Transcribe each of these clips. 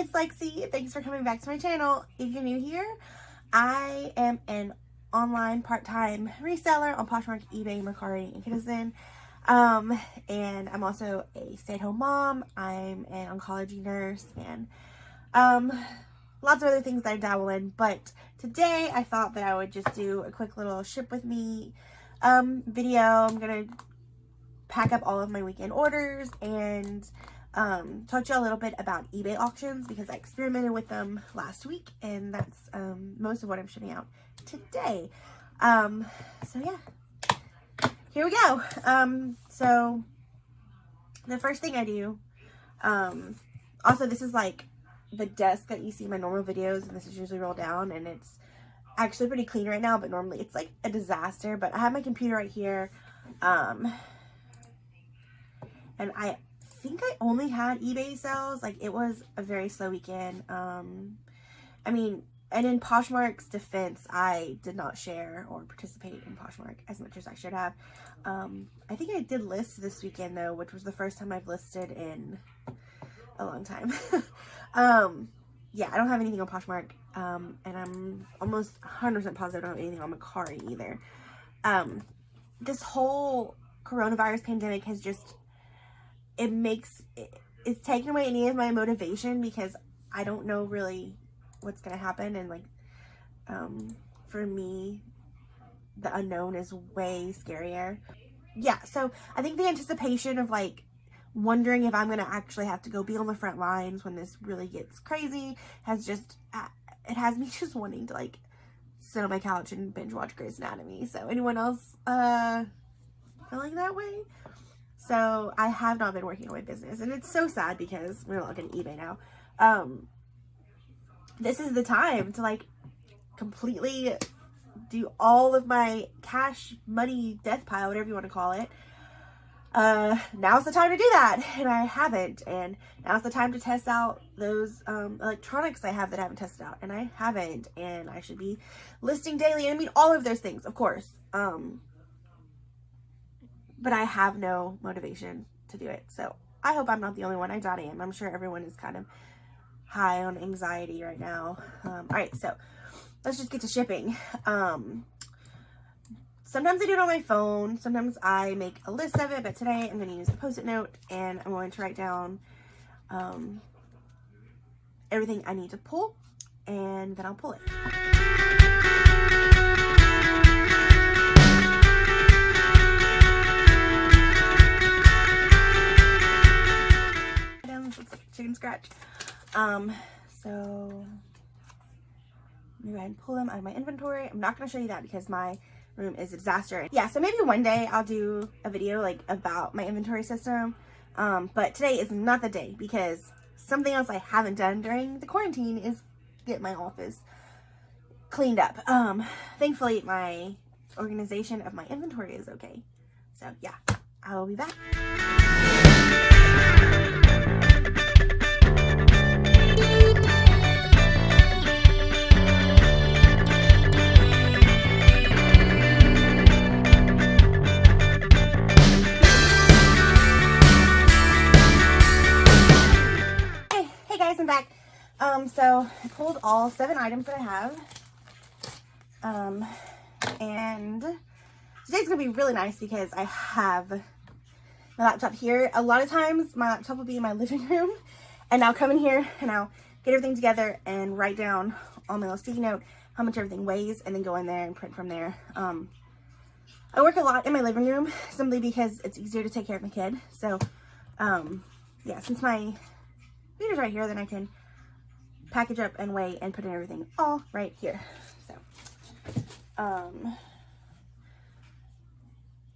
it's Lexi. Thanks for coming back to my channel. If you're new here, I am an online part-time reseller on Poshmark, eBay, Mercari, and Citizen. And I'm also a stay-at-home mom. I'm an oncology nurse and lots of other things that I dabble in. But today I thought that I would just do a quick little ship with me video. I'm gonna pack up all of my weekend orders and talk to you a little bit about eBay auctions because I experimented with them last week, and that's most of what I'm shipping out today. So yeah, here we go. So the first thing I do, also this is like the desk that you see in my normal videos, and this is usually rolled down, and it's actually pretty clean right now, but normally it's like a disaster. But I have my computer right here, and I think I only had eBay sales. Like, it was a very slow weekend. I mean, and in Poshmark's defense, I did not share or participate in Poshmark as much as I should have. I think I did list this weekend though, which was the first time I've listed in a long time. Yeah, I don't have anything on Poshmark, and I'm almost 100% positive I don't have anything on Mercari either. This whole coronavirus pandemic has just, it's taken away any of my motivation because I don't know really what's gonna happen, and like for me the unknown is way scarier. Yeah, so I think the anticipation of like wondering if I'm gonna actually have to go be on the front lines when this really gets crazy has just it has me just wanting to like sit on my couch and binge watch Grey's Anatomy. So anyone else feeling that way? So I have not been working on my business, and it's so sad because we're not getting eBay now. This is the time to like completely do all of my cash, money, death pile, whatever you want to call it. Now's the time to do that, and I haven't. And now's the time to test out those electronics I have that I haven't tested out, and I haven't. And I should be listing daily, and I mean all of those things, of course. But I have no motivation to do it. So I hope I'm not the only one. I doubt I am. I'm sure everyone is kind of high on anxiety right now. All right, so let's just get to shipping. Sometimes I do it on my phone. Sometimes I make a list of it, but today I'm going to use a Post-it note, and I'm going to write down everything I need to pull, and then I'll pull it. Looks like a chicken scratch. So let me go ahead and pull them out of my inventory. I'm not going to show you that because my room is a disaster. Yeah, so maybe one day I'll do a video like about my inventory system. But today is not the day because something else I haven't done during the quarantine is get my office cleaned up. Thankfully my organization of my inventory is okay. So yeah, I will be back. I'm back. So I pulled all 7 items that I have. And today's gonna be really nice because I have my laptop here. A lot of times my laptop will be in my living room, and I'll come in here and I'll get everything together and write down on my little sticky note how much everything weighs, and then go in there and print from there. I work a lot in my living room simply because it's easier to take care of my kid. So yeah, since my computer's right here, then I can package up and weigh and put in everything all right here. So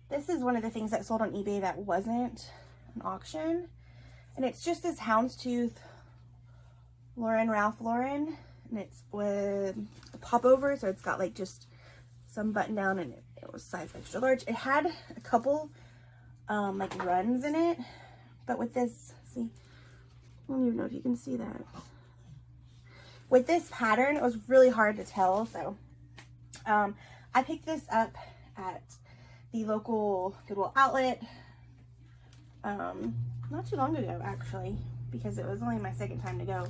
this is one of the things that sold on eBay that wasn't an auction, and it's just this houndstooth Ralph Lauren, and it's with a popover, so it's got like just some button down, and it was size extra large. It had a couple like runs in it, but with this, see, I don't even know if you can see that. With this pattern, it was really hard to tell. So I picked this up at the local Goodwill outlet not too long ago, actually, because it was only my second time to go.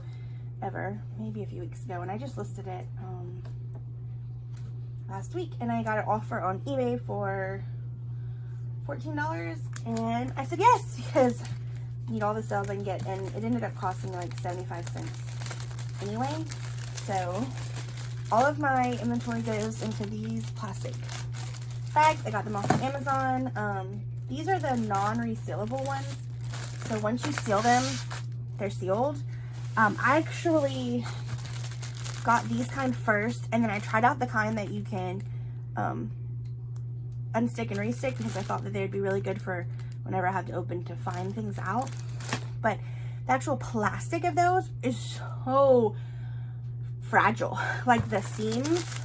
ever, maybe a few weeks ago, and I just listed it last week, and I got an offer on eBay for $14, and I said yes because I need all the sales I can get, and it ended up costing like 75 cents anyway. So all of my inventory goes into these plastic bags. I got them off of Amazon. These are the non-resealable ones, so once you seal them, they're sealed. I actually got these kind first, and then I tried out the kind that you can unstick and restick, because I thought that they would be really good for whenever I have to open to find things out. But the actual plastic of those is so fragile. Like the seams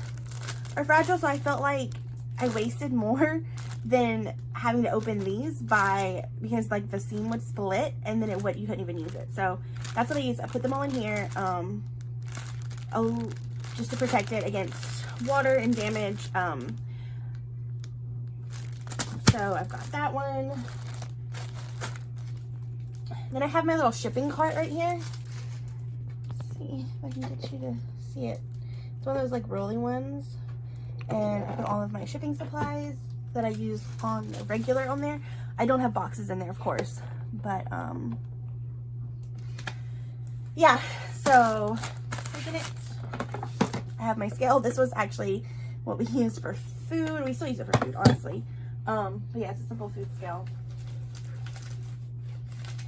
are fragile, so I felt like I wasted more than having to open these because like the seam would split, and then you couldn't even use it. So that's what I used. I put them all in here just to protect it against water and damage. So I've got that one. Then I have my little shipping cart right here. Let's see if I can get you to see it. It's one of those like rolling ones, and I put all of my shipping supplies that I use on the regular on there. I don't have boxes in there, of course, but yeah. So look at it. I have my scale. This was actually what we used for food. We still use it for food, honestly. But yeah, it's a simple food scale.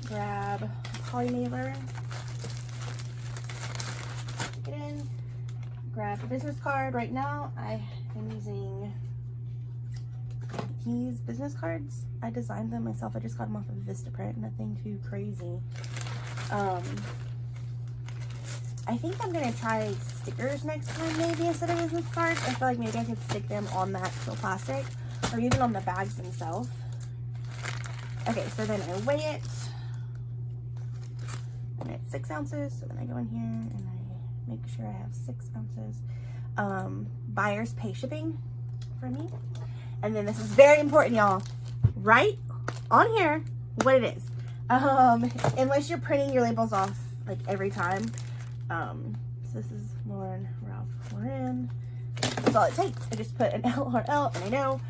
Grab a poly mailer. Stick it in. Grab a business card. Right now, I am using these business cards. I designed them myself. I just got them off of Vistaprint. Nothing too crazy. I think I'm gonna try stickers next time, maybe, instead of business cards. I feel like maybe I could stick them on the actual plastic, or even on the bags themselves. Okay, so then I weigh it, and it's 6 ounces. So then I go in here and I make sure I have 6 ounces. Buyers pay shipping for me. And then this is very important, y'all. Write on here what it is. Unless you're printing your labels off like every time. So this is Lauren Ralph Lauren. That's all it takes. I just put an LRL, and I know.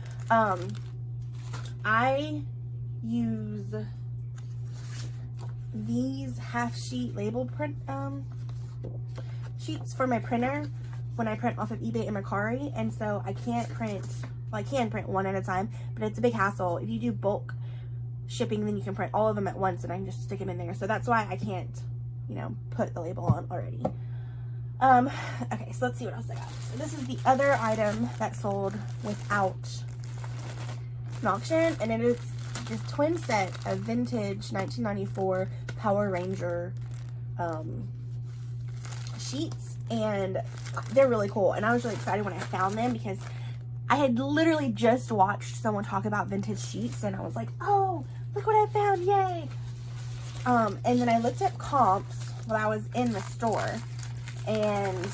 I use these half sheet label print sheets for my printer when I print off of eBay and Mercari, and so I can't print. Well, I can print one at a time, but it's a big hassle. If you do bulk shipping, then you can print all of them at once, and I can just stick them in there. So that's why I can't, put the label on already. Okay, so let's see what else I got. So this is the other item that sold without an auction, and it is this twin set of vintage 1994 Power Ranger sheets, and they're really cool. And I was really excited when I found them because I had literally just watched someone talk about vintage sheets, and I was like, oh, look what I found, yay. And then I looked up comps while I was in the store, and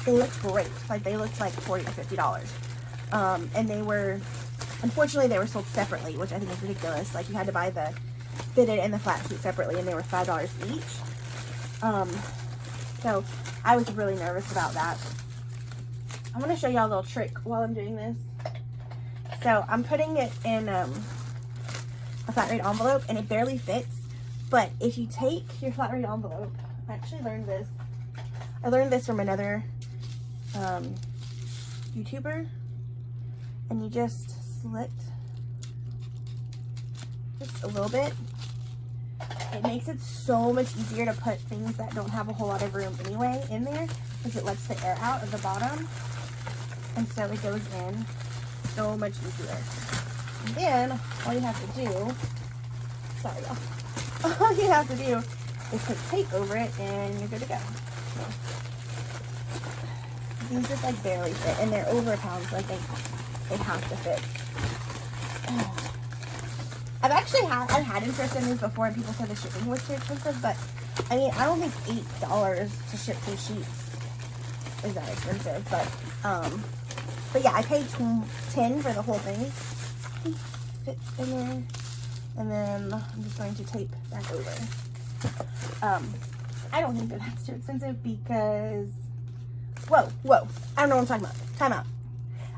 they looked great. Like, they looked like $40 or $50. And they were, unfortunately, they were sold separately, which I think is ridiculous. Like, you had to buy the fitted and the flat sheet separately, and they were $5 each. So I was really nervous about that. I'm going to show y'all a little trick while I'm doing this. So I'm putting it in a flat rate envelope, and it barely fits. But if you take your flat rate envelope, I actually learned this. I learned this from another YouTuber, and you just slit just a little bit. It makes it so much easier to put things that don't have a whole lot of room anyway in there, because it lets the air out of the bottom, and so it goes in so much easier. And then all you have to do, sorry y'all, all you have to do is put tape over it, and you're good to go. So, these just like barely fit, and they're over a pound, so I think they have to fit. I've had interest in these before, and people said the shipping was too expensive, but I mean, I don't think $8 to ship 2 sheets is that expensive, but yeah, I paid $10 for the whole thing. It fits in there, and then I'm just going to tape that over. I don't think that that's too expensive because, whoa, I don't know what I'm talking about. Time out.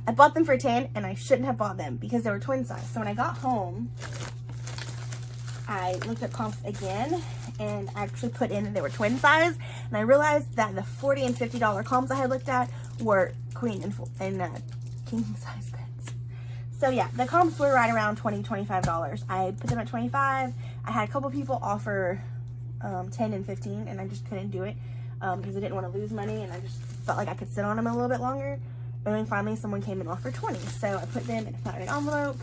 I bought them for $10 and I shouldn't have bought them because they were twin size. So when I got home, I looked at comps again and I actually put in that they were twin size, and I realized that the $40 and $50 comps I had looked at were queen and king size beds. So yeah, the comps were right around $20, $25. I put them at $25. I had a couple people offer $10 and $15, and I just couldn't do it because I didn't want to lose money, and I just felt like I could sit on them a little bit longer. And then finally someone came and offered $20. So I put them in a flat rate envelope.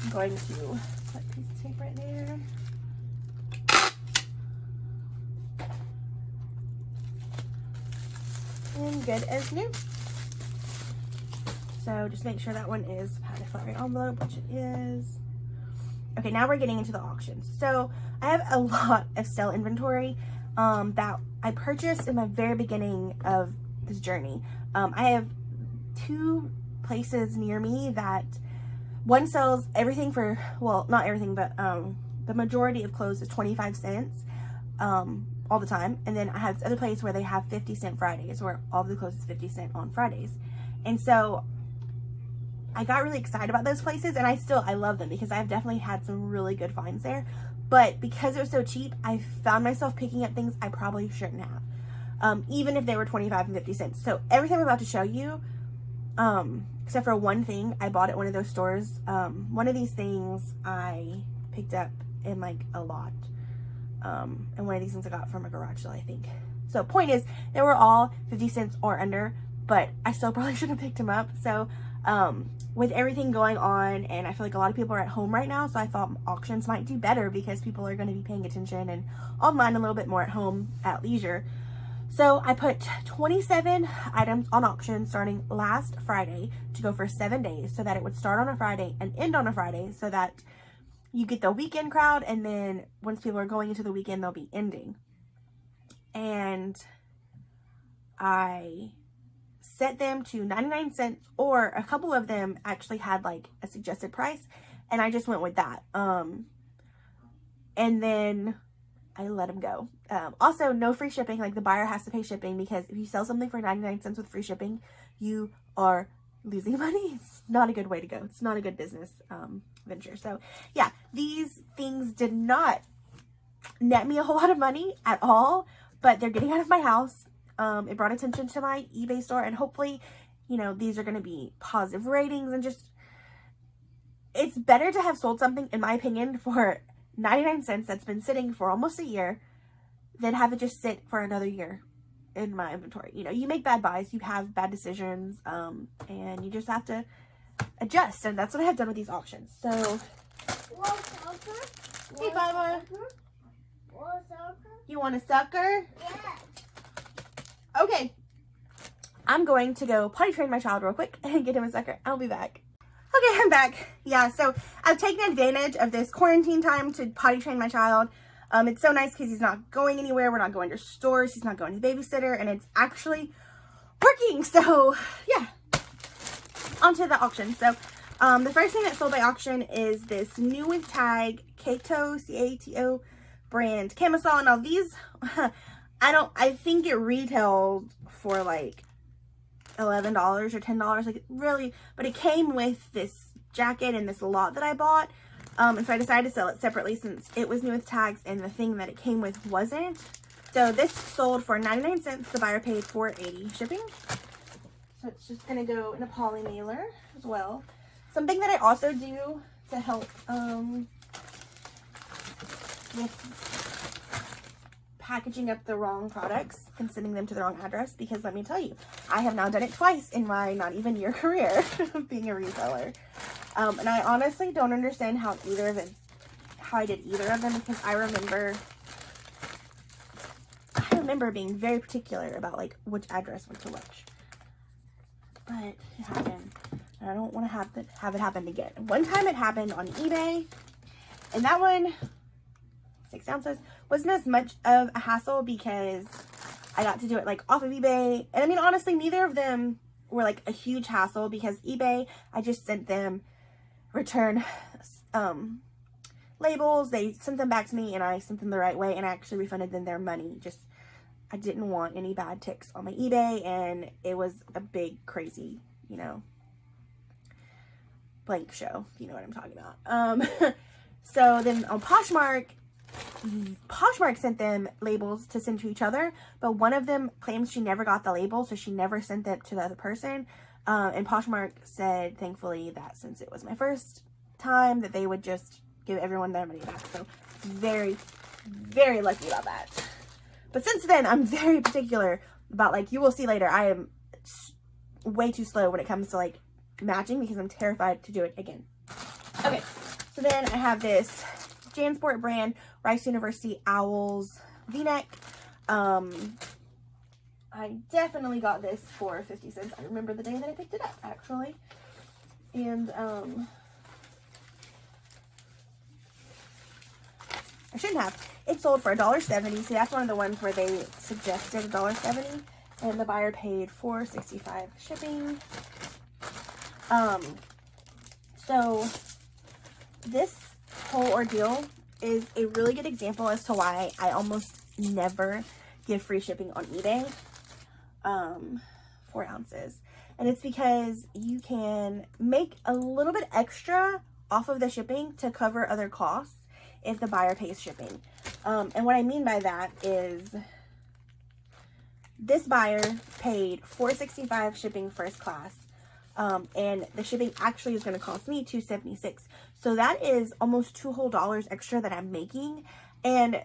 I'm going to put a piece of tape right there. And good as new. So just make sure that one is had a flat rate envelope, which it is. Okay, now we're getting into the auctions. So I have a lot of sale inventory that I purchased in my very beginning of this journey. I have 2 places near me that one sells everything for, well, not everything, but the majority of clothes is 25 cents all the time. And then I have this other place where they have 50-cent Fridays, where all the clothes is 50 cents on Fridays. And so I got really excited about those places, and I love them because I've definitely had some really good finds there. But because it was so cheap, I found myself picking up things I probably shouldn't have, even if they were 25 and 50 cents. So everything I'm about to show you, except for one thing I bought at one of those stores, one of these things I picked up in like a lot, and one of these things I got from a garage sale, I think. So point is, they were all 50 cents or under, but I still probably should have picked them up. So with everything going on, and I feel like a lot of people are at home right now, so I thought auctions might do better because people are going to be paying attention and online a little bit more at home at leisure. So I put 27 items on auction starting last Friday to go for 7 days, so that it would start on a Friday and end on a Friday, so that you get the weekend crowd, and then once people are going into the weekend, they'll be ending. And I set them to 99 cents, or a couple of them actually had like a suggested price, and I just went with that. And then I let them go. Also, no free shipping. Like, the buyer has to pay shipping, because if you sell something for 99 cents with free shipping, you are losing money. It's not a good way to go. It's not a good business venture. So yeah, these things did not net me a whole lot of money at all, but they're getting out of my house. It brought attention to my eBay store, and hopefully, you know, these are going to be positive ratings, and just, it's better to have sold something, in my opinion, for 99 cents that's been sitting for almost a year than have it just sit for another year in my inventory. You know, you make bad buys, you have bad decisions, and you just have to adjust, and that's what I have done with these auctions. So, hey, Baba, you want a sucker? Yeah. Okay, I'm going to go potty train my child real quick and get him a sucker. I'll be back. Okay, I'm back. Yeah, so I've taken advantage of this quarantine time to potty train my child. It's so nice because he's not going anywhere. We're not going to stores. He's not going to the babysitter, and it's actually working. So yeah, onto the auction. So the first thing that sold by auction is this new with tag Cato, C-A-T-O brand camisole. Now these, I think it retailed for like $11 or $10, like really, but it came with this jacket and this lot that I bought, and so I decided to sell it separately since it was new with tags and the thing that it came with wasn't. So this sold for 99 cents. The buyer paid $4.80 shipping. So it's just gonna go in a poly mailer as well. Something that I also do to help with packaging up the wrong products and sending them to the wrong address, because let me tell you, I have now done it twice in my not even year career of being a reseller. And I honestly don't understand how I did either of them, because I remember being very particular about like which address went to which. But it happened, and I don't want to have it happen again. One time it happened on eBay, and that one, 6 ounces, wasn't as much of a hassle because I got to do it like off of eBay. And I mean, honestly, neither of them were like a huge hassle, because eBay, I just sent them return labels. They sent them back to me and I sent them the right way, and I actually refunded them their money. Just, I didn't want any bad ticks on my eBay, and it was a big, crazy, you know, blank show, if you know what I'm talking about. So then on Poshmark sent them labels to send to each other, but one of them claims she never got the label, so she never sent them to the other person. And Poshmark said, thankfully, that since it was my first time, that they would just give everyone their money back. So very, very lucky about that. But since then, I'm very particular about, like, you will see later, I am way too slow when it comes to, like, matching, because I'm terrified to do it again. Okay, so then I have this JanSport brand Rice University Owls v-neck. I definitely got this for 50 cents. I remember the day that I picked it up, actually. And I shouldn't have. It sold for $1.70. See, that's one of the ones where they suggested $1.70, and the buyer paid $4.65 shipping. So this whole ordeal is a really good example as to why I almost never give free shipping on eBay. 4 ounces. And it's because you can make a little bit extra off of the shipping to cover other costs if the buyer pays shipping. And what I mean by that is this buyer paid $4.65 shipping first class. And the shipping actually is going to cost me $2.76. So that is almost $2 whole extra that I'm making. And,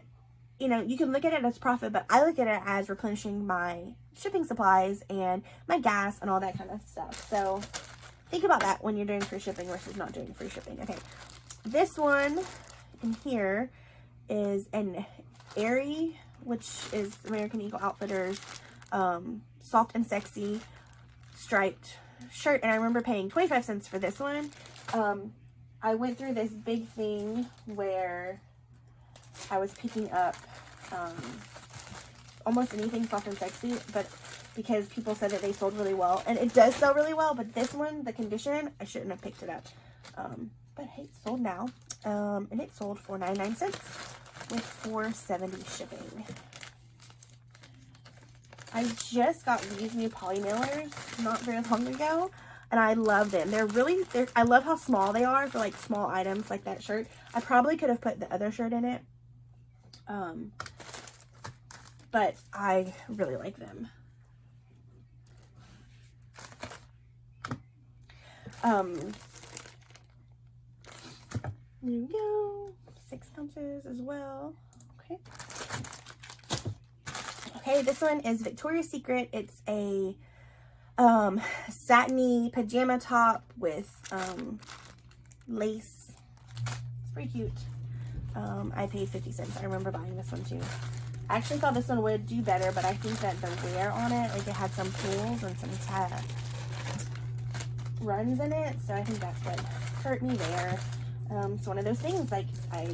you know, you can look at it as profit, but I look at it as replenishing my shipping supplies and my gas and all that kind of stuff. So think about that when you're doing free shipping versus not doing free shipping. Okay, this one in here is an Airy, which is American Eagle Outfitters soft and sexy striped shirt, and I remember paying 25 cents for this one. I went through this big thing where I was picking up almost anything soft and sexy, but because people said that they sold really well, and it does sell really well, but this one, the condition, I shouldn't have picked it up. But hey, it's sold now, and it sold for 99 cents with $4.70 shipping. I just got these new poly mailers not very long ago, and I love them. I love how small they are for like small items like that shirt. I probably could have put the other shirt in it, but I really like them. There we go. 6 ounces as well. Okay. Okay, this one is Victoria's Secret. It's a satiny pajama top with lace. It's pretty cute. I paid 50 cents. I remember buying this one too. I actually thought this one would do better, but I think that the wear on it, like it had some pulls and some runs in it, so I think that's what hurt me there. It's one of those things, like I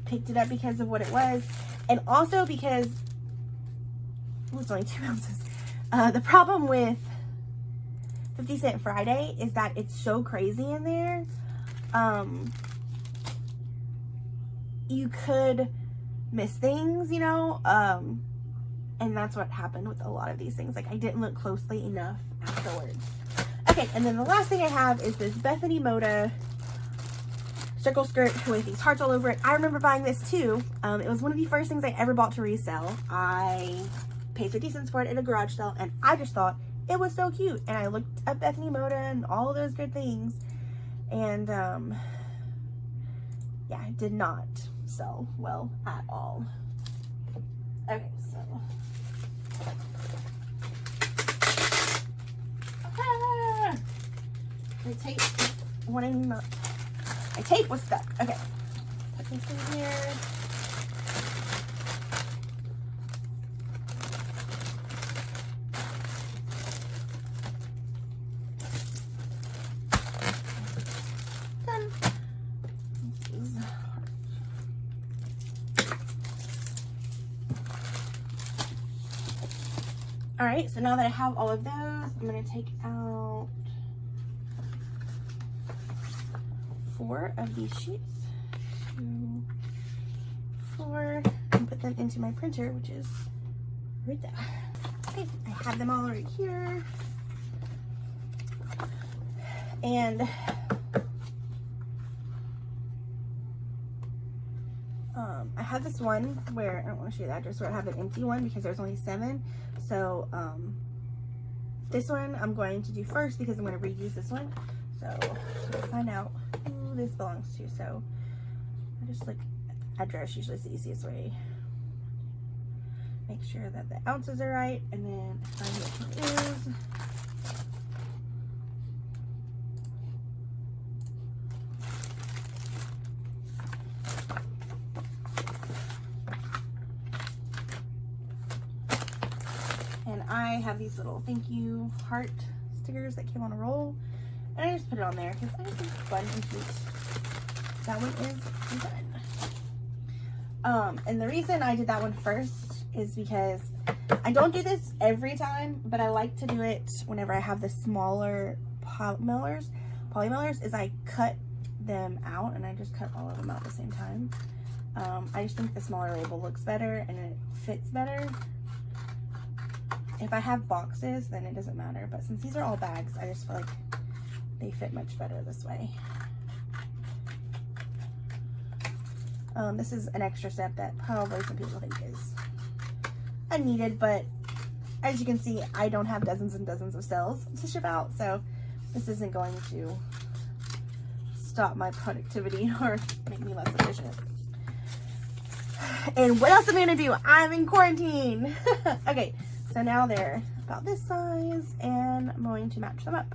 picked it up because of what it was, and also because it's only 2 ounces. The problem with 50 Cent Friday is that it's so crazy in there. You could miss things, you know, and that's what happened with a lot of these things. Like, I didn't look closely enough afterwards. Okay, and then the last thing I have is this Bethany Moda circle skirt with these hearts all over it. I remember buying this too. It was one of the first things I ever bought to resell. I paid 50 cents for it at a garage sale, and I just thought it was so cute. And I looked up Bethany Moda and all of those good things, and yeah, it did not sell well at all. Okay, so my tape wanting my tape was stuck. Okay, put this in here. Done. All right, so now that I have all of those, I'm gonna take out 4 of these sheets. 2, and put them into my printer, which is right there. Okay, I have them all right here. And I have this one where, I don't want to show you the address, where I have an empty one because there's only 7. So this one I'm going to do first because I'm going to reuse this one. So to find out who this belongs to. So I just look at the address, usually it's the easiest way. Make sure that the ounces are right, and then find which one is. And I have these little thank you heart stickers that came on a roll, and I just put it on there because I think it's fun and cute. That one is done. And the reason I did that one first is because I don't do this every time, but I like to do it whenever I have the smaller poly mailers, is I cut them out, and I just cut all of them out at the same time. I just think the smaller label looks better and it fits better. If I have boxes, then it doesn't matter, but since these are all bags, I just feel like they fit much better this way. This is an extra step that probably some people think is unneeded, but as you can see, I don't have dozens and dozens of cells to ship out, so this isn't going to stop my productivity or make me less efficient. And what else am I gonna do? I'm in quarantine. Okay, so now they're about this size, and I'm going to match them up.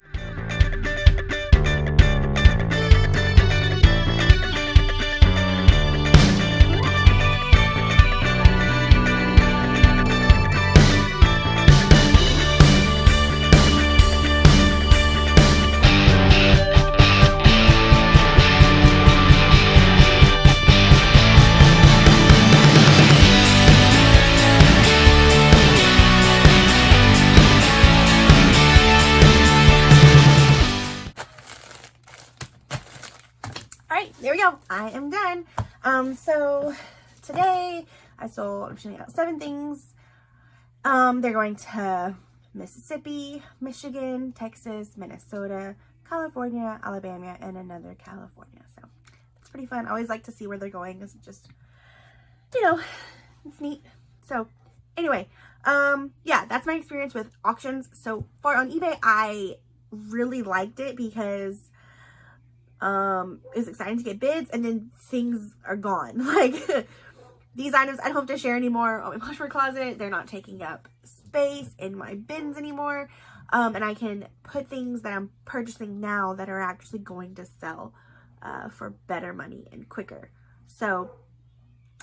There we go. I am done. So today I sold, I'm showing out 7 things. They're going to Mississippi, Michigan, Texas, Minnesota, California, Alabama, and another California. So it's pretty fun. I always like to see where they're going because it's just, you know, it's neat. So anyway, yeah, that's my experience with auctions. So far on eBay, I really liked it because it's exciting to get bids, and then things are gone. Like these items I don't have to share anymore on my Poshmark closet. They're not taking up space in my bins anymore, and I can put things that I'm purchasing now that are actually going to sell for better money and quicker. So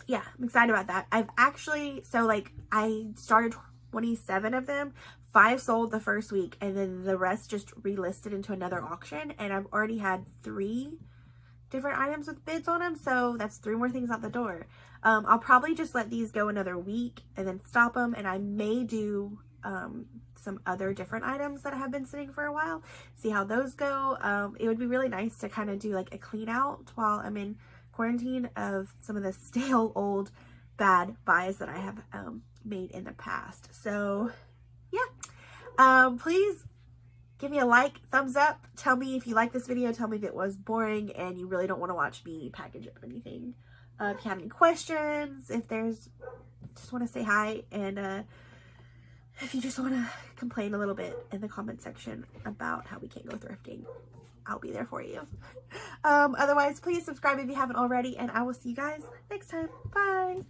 yeah, I'm excited about that. I've actually, so like I started 27 of them. 5 sold the first week, and then the rest just relisted into another auction, and I've already had 3 different items with bids on them, so that's 3 more things out the door. I'll probably just let these go another week and then stop them, and I may do some other different items that have been sitting for a while, see how those go. It would be really nice to kind of do like a clean out while I'm in quarantine of some of the stale old bad buys that I have made in the past. So yeah, please give me a like, thumbs up, tell me if you like this video, tell me if it was boring and you really don't want to watch me package up anything. If you have any questions, if there's, just want to say hi, and if you just want to complain a little bit in the comment section about how we can't go thrifting, I'll be there for you. Otherwise, please subscribe if you haven't already, and I will see you guys next time. Bye!